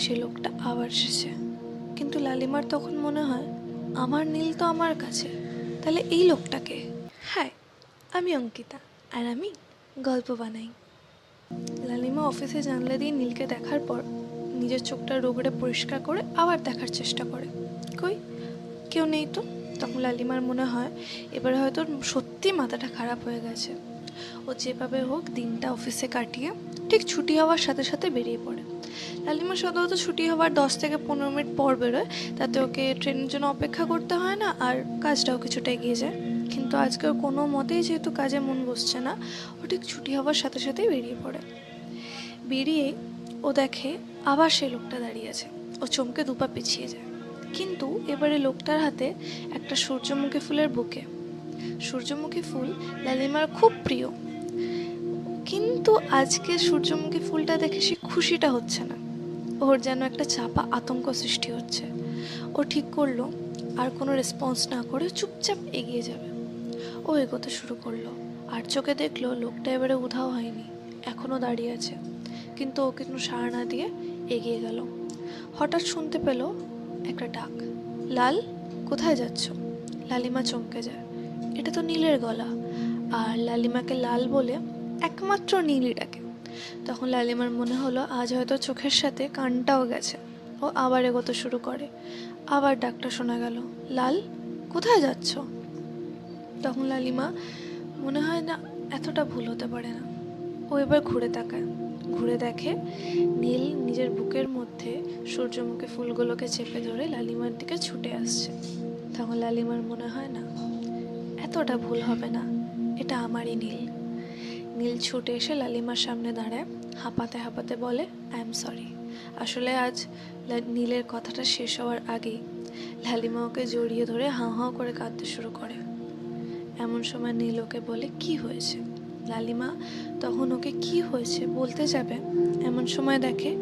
সে লোকটা আবার এসেছে। কিন্তু লালিমার তখন মনে হয় আমার নীল তো আমার কাছে, তাহলে এই লোকটাকে। হাই, আমি অঙ্কিতা, আর আমি গল্প বানাই। লালিমা অফিসে জানলা দিয়ে নীলকে দেখার পর নিজের চোখটা রোগড়ে পরিষ্কার করে আবার দেখার চেষ্টা করে। কই, কেউ নেই তো। তখন লালিমার মনে হয় এবার হয়তো সত্যি মাথাটা খারাপ হয়ে গেছে। ও যেভাবে হোক দিনটা অফিসে কাটিয়ে ঠিক ছুটি হওয়ার সাথে সাথে বেরিয়ে পড়ে। লালিমা সাধারণত ছুটি হওয়ার 10 থেকে 15 মিনিট পর বেরোয়, তাতে ওকে ট্রেনের জন্য অপেক্ষা করতে হয় না, আর কাজটাও কিছুটা এগিয়ে যায়। কিন্তু আজকে ওর কোনো মতেই যেহেতু কাজে মন বসছে না, ও ঠিক ছুটি হওয়ার সাথে সাথেই বেরিয়ে পড়ে। বেরিয়ে ও দেখে আবার সেই লোকটা দাঁড়িয়ে আছে। ও চমকে দুপা পিছিয়ে যায়, কিন্তু এবারে লোকটার হাতে একটা সূর্যমুখী ফুলের বুকে। সূর্যমুখী ফুল লালিমার খুব প্রিয়, কিন্তু আজকে সূর্যমুখী ফুলটা দেখে সে খুশিটা হচ্ছে না। ওর যেন একটা চাপা আতঙ্ক সৃষ্টি হচ্ছে। ও ঠিক করলো আর কোনো রেসপন্স না করে চুপচাপ এগিয়ে যাবে। ও এগোতে শুরু করলো, আর চোখে দেখলো লোকটা এবারে উধাও হয়নি, এখনও দাঁড়িয়ে আছে। কিন্তু ও কিন্তু সাড়া না দিয়ে এগিয়ে গেল। হঠাৎ শুনতে পেল একটা ডাক, লাল, কোথায় যাচ্ছ? লালিমা চমকে যায়, এটা তো নীলের গলা, আর লালিমাকে লাল বলে একমাত্র নীলই ডাকে। তখন লালিমার মনে হলো আজ হয়তো চোখের সাথে কানটাও গেছে। ও আবার এগোতে শুরু করে, আবার ডাকটা শোনা গেল, লাল, কোথায় যাচ্ছ? তখন লালিমা মনে হয় না এতটা ভুল হতে পারে না। ও এবার ঘুরে তাকায়, ঘুরে দেখে নীল নিজের বুকের মধ্যে সূর্যমুখী ফুলগুলোকে চেপে ধরে লালিমার দিকে ছুটে আসছে। তখন লালিমার মনে হয় না এতটা ভুল হবে না, এটা আমারই নীল। নীল ছুটে এসে লালিমার সামনে দাঁড়ায়, হাঁপাতে হাঁপাতে বলে, আই এম সরি। আসলে আজ নীলের কথাটা শেষ হওয়ার আগেই লালিমা ওকে জড়িয়ে ধরে হাঁ হাঁ করে কাঁদতে শুরু করে। এমন সময় নীল ওকে বলে, কি হয়েছে? লালিমা তখন ওকে কি হয়েছে বলতে যাবে, এমন সময় দেখে